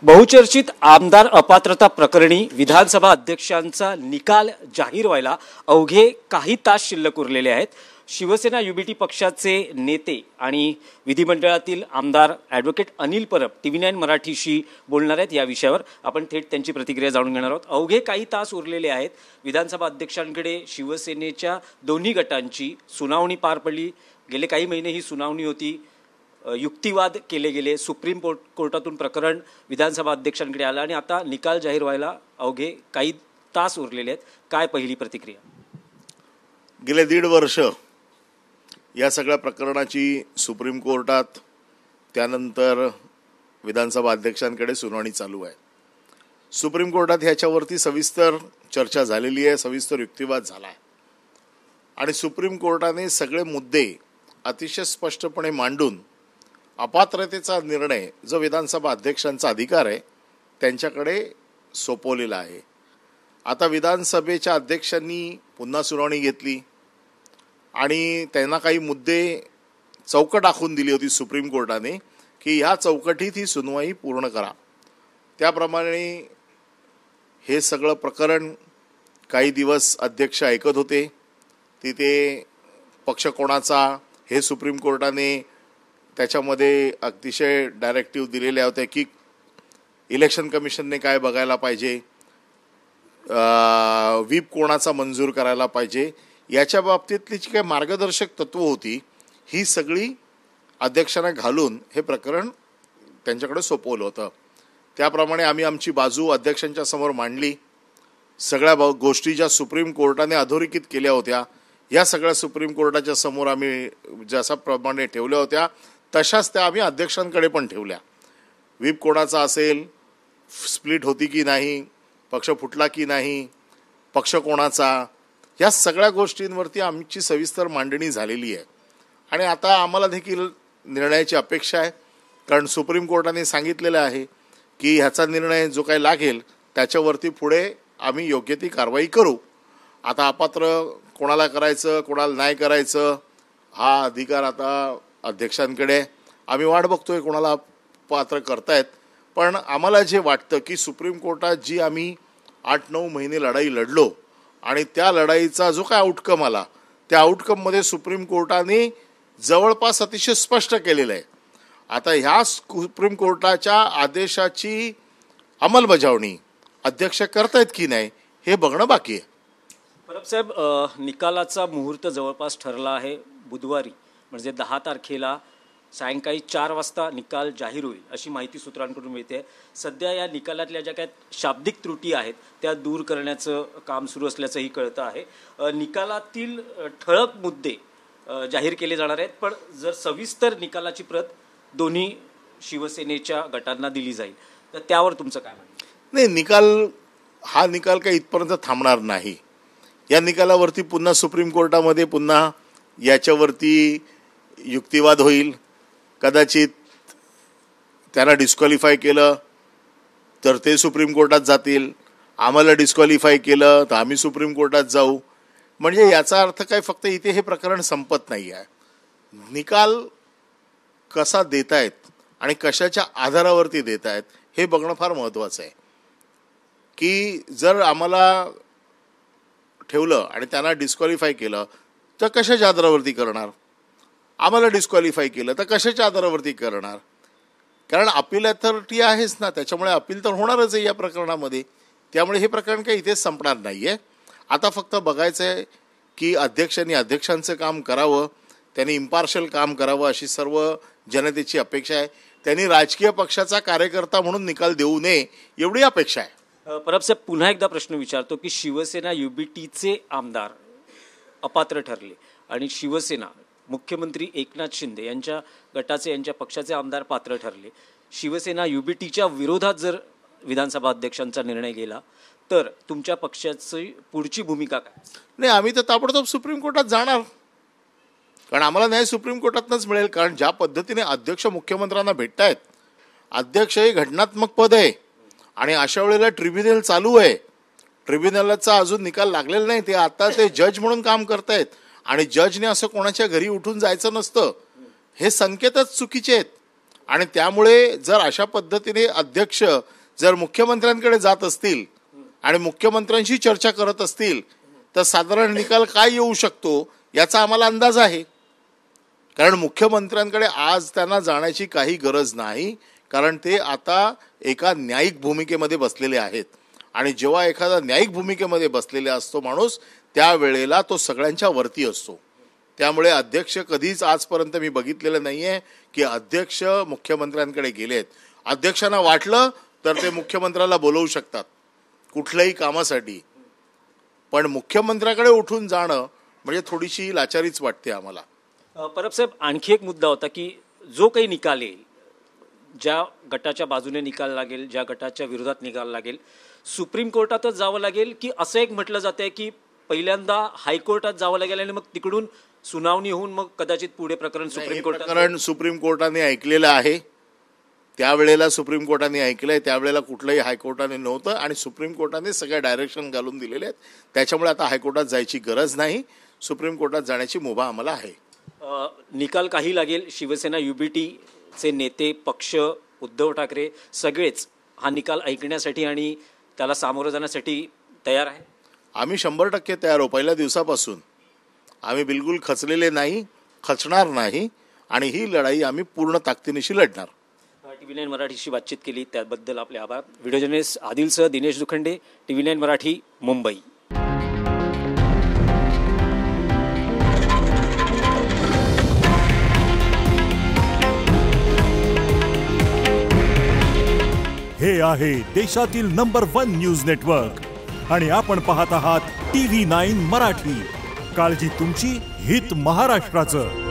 बहुचर्चित आमदार अपात्रता प्रकरणी विधानसभा अध्यक्षांचा निकाल जाहीर व्हायला अवघे काही तास शिल्लक उरलेले आहेत। शिवसेना युबीटी पक्षाचे नेते आणि विधिमंडळातील आमदार ॲडव्होकेट अनिल परब TV9 मराठीशी बोलणार आहेत। या विषयावर आपण थेट त्यांची प्रतिक्रिया जाणून घेणार आहोत। अवघे काही तास उरलेले आहेत। विधानसभा अध्यक्षांकडे शिवसेनेच्या दोन्ही गटांची सुनावणी पार पडली। गेले काही महिने ही सुनावणी होती। युक्तिवाद केले गेले। सुप्रीम कोर्टातून प्रकरण विधानसभा अध्यक्षांकडे आलं आणि आता निकाल जाहीर व्हायला अवघे काही तास उरलेले आहेत। काय पहिली प्रतिक्रिया? गेले 1.5 वर्ष या सगळ्या प्रकरणाची सुप्रीम कोर्टात त्यानंतर विधानसभा अध्यक्षांकडे सुनावणी चालू आहे। सुप्रीम कोर्टात ह्याच्यावरती सविस्तर चर्चा झालेली आहे, सविस्तर युक्तिवाद झाला आहे आणि सुप्रीम कोर्टाने सगळे मुद्दे अतिशय स्पष्टपणे मांडून अपात्रतेचा निर्णय जो विधानसभा अध्यक्षांचा अधिकार आहे त्यांच्याकडे सोपवलेला आहे। आता विधानसभेच्या अध्यक्षांनी पुन्हा सुनावणी घेतली आणि त्यांना काही मुद्दे चौकट आखून दिली होती सुप्रीम कोर्टाने की ह्या चौकटीत ही सुनवाई पूर्ण करा। त्याप्रमाणे हे सगळं प्रकरण काही दिवस अध्यक्ष ऐकत होते। तिथे पक्ष कोणाचा हे सुप्रीम कोर्टाने त्याच्यामध्ये अतिशय डायरेक्टिव्ह दिलेल्या होत्या की इलेक्शन कमिशनने काय बघायला पाहिजे, व्हीप कोणाचा मंजूर करायला पाहिजे, याच्या बाबतीतली जी काही मार्गदर्शक तत्व होती ही सगळी अध्यक्षांना घालून हे प्रकरण त्यांच्याकडे सोपवलं होतं। त्याप्रमाणे आम्ही आमची बाजू अध्यक्षांच्या समोर मांडली। सगळ्या गोष्टी ज्या सुप्रीम कोर्टाने अधोरेखित केल्या होत्या या सगळ्या सुप्रीम कोर्टाच्या समोर आम्ही जशा प्रमाणे ठेवल्या होत्या तशाच त्या आम्ही अध्यक्षांकडे पण ठेवल्या। व्हीप कोणाचा असेल, स्प्लिट होती की नाही, पक्ष फुटला की नाही, पक्ष कोणाचा, या सगळ्या गोष्टींवरती आमची सविस्तर मांडणी झालेली आहे आणि आता आम्हाला देखील निर्णयाची अपेक्षा आहे। कारण सुप्रीम कोर्टाने सांगितलेलं आहे की ह्याचा निर्णय जो काही लागेल त्याच्यावरती पुढे आम्ही योग्य ती कारवाई करू। आता अपात्र कोणाला करायचं कोणाला नाही करायचं हा अधिकार आता अध्यक्षांकडे। आम्ही वाट बघतोय कोणाला पात्र करतायत, पण आम्हाला जे वाटतं की सुप्रीम कोर्टात जी आम्ही 8-9 महिने लढाई लढलो आणि त्या लढाईचा जो काय आउटकम आला त्या आउटकममध्ये सुप्रीम कोर्टाने जवळपास अतिशय स्पष्ट केलेलं आहे। आता ह्या सुप्रीम कोर्टाच्या आदेशाची अंमलबजावणी अध्यक्ष करतायत की नाही हे बघणं बाकी आहे। परब साहेब, निकालाचा मुहूर्त जवळपास ठरला आहे। बुधवारी म्हणजे 10 तारखेला सायंकाळी 4 वाजता निकाल जाहीर होईल अशी माहिती सूत्रांकडून मिळते। सध्या या निकालातल्या ज्या काही शाब्दिक त्रुटी आहेत त्या दूर करण्याचं काम सुरू असल्याचंही कळतं आहे। निकालातील ठळक मुद्दे जाहीर केले जाणार आहेत, पण जर सविस्तर निकालाची प्रत दोन्ही शिवसेनेच्या गटांना दिली जाईल तर त्यावर तुमचं काय म्हणणं? नाही, हा निकाल काही इथपर्यंत थांबणार नाही। या निकालावरती पुन्हा सुप्रीम कोर्टामध्ये पुन्हा याच्यावरती युक्तिवाद होईल। कदाचित त्यांना डिस्क्वालिफाय केलं तर ते सुप्रीम कोर्टात जातील, आम्हाला डिस्क्वालिफाय केलं तर आम्ही सुप्रीम कोर्टात जाऊ। म्हणजे याचा अर्थ काय फक्त इथे हे प्रकरण संपत नाही आहे। निकाल कसा देतायत आणि कशाच्या आधारावरती देतायत हे बघणं फार महत्त्वाचं आहे। की जर आम्हाला ठेवलं आणि त्यांना डिस्क्वालिफाय केलं तर कशाच्या आधारावरती करणार, आम्हाला डिस्क्वालिफाय केलं तर कशाच्या आधारावरती करणार? कारण अपील अथॉरिटी आहेच ना, त्याच्यामुळे अपील तर होणारच आहे या प्रकरणामध्ये। त्यामुळे हे प्रकरण काही इथेच संपणार नाही आहे। आता फक्त बघायचं आहे की अध्यक्षांनी अध्यक्षांचं काम करावं, त्यांनी इम्पार्शल काम करावं अशी सर्व जनतेची अपेक्षा आहे। त्यांनी राजकीय पक्षाचा कार्यकर्ता म्हणून निकाल देऊ नये एवढी अपेक्षा आहे। परब साहेब, पुन्हा एकदा प्रश्न विचारतो की शिवसेना युबीटीचे आमदार अपात्र ठरले आणि शिवसेना मुख्यमंत्री एकनाथ शिंदे यांच्या गटाचे यांच्या पक्षाचे आमदार पात्र ठरले। शिवसेना युबीटीच्या विरोधात जर विधानसभा अध्यक्षांचा निर्णय गेला तर तुमच्या पक्षाची पुढची भूमिका काय? नाही, आम्ही तर ताबडतोब सुप्रीम कोर्टात जाणार, कारण आम्हाला न्याय सुप्रीम कोर्टातनंच मिळेल। कारण ज्या पद्धतीने अध्यक्ष मुख्यमंत्र्यांना भेटतायत, अध्यक्ष हे घटनात्मक पद आहे आणि अशा वेळेला ट्रिब्युनल चालू आहे, ट्रिब्युनलचा अजून निकाल लागलेला नाही, ते आता ते जज म्हणून काम करतायत आणि जजने असं कोणाच्या घरी उठून जायचं नसतं, हे संकेतच चुकीचे आहेत। आणि त्यामुळे जर अशा पद्धतीने अध्यक्ष जर मुख्यमंत्र्यांकडे जात असतील आणि मुख्यमंत्र्यांशी चर्चा करत असतील तर साधारण निकाल काय येऊ शकतो याचा आम्हाला अंदाज आहे. कारण मुख्यमंत्र्यांकडे आज त्यांना जाण्याची काही गरज नाही, कारण ते आता एका न्यायिक भूमिकेमध्ये बसलेले आहेत. आणि जेव्हा एखादा न्यायिक भूमिकेमध्ये बसलेला असतो माणूस त्यावेळेला तो सगळ्यांच्या वरती असतो. त्यामुळे अध्यक्ष कधीच आजपर्यंत मी बघितलेलं नाही आहे की अध्यक्ष मुख्यमंत्र्यांकडे गेलेत. अध्यक्षांना वाटलं तर ते मुख्यमंत्र्याला बोलवू शकतात कुठल्याही कामासाठी, पण मुख्यमंत्र्याकडे उठून जाणं म्हणजे थोडीशी लाचारीच वाटते आम्हाला. परब साहेब, आणखी एक मुद्दा होता की जो काही निकाल येईल, ज्या गटाच्या बाजूने निकाल लागेल, ज्या गटाच्या विरोधात निकाल लागेल, सुप्रीम कोर्टातच जावं लागेल की असं एक म्हटलं जात आहे की पहिल्यांदा हायकोर्टात जावं लागेल आणि मग तिकडून सुनावणी होऊन मग कदाचित पुढे प्रकरण सुप्रीम कोर्टात. प्रकरण सुप्रीम कोर्टाने ऐकलेलं आहे, त्यावेळेला सुप्रीम कोर्टाने ऐकलंय, त्यावेळेला कुठलंही हायकोर्टाने नव्हतं आणि सुप्रीम कोर्टाने सगळ्या डायरेक्शन घालून दिलेले आहेत. त्याच्यामुळे आता हायकोर्टात जायची गरज नाही, सुप्रीम कोर्टात जाण्याची मुभा आम्हाला आहे. निकाल काही लागेल, शिवसेना युबीटीचे नेते, पक्ष, उद्धव ठाकरे सगळेच हा निकाल ऐकण्यासाठी आणि त्याला सामोरं जाण्यासाठी तयार आहे. आम्ही 100% तयार आहोत. पहिल्या दिवसापासून आम्ही बिलकुल खचलेले नाही, खचणार नाही आणि ही लढाई आम्ही पूर्ण ताकदीनिशी लढणार. TV9 मराठीशी बातचीत केली त्याबद्दल आपले आभार. Video journalist Adilsah Dinesh Dukhande, TV9 Marathi, Mumbai. हे आहे देशातील नंबर 1 न्यूज नेटवर्क आणि आपण पाहत आहात TV9 मराठी. काळजी तुमची, हित महाराष्ट्राचं.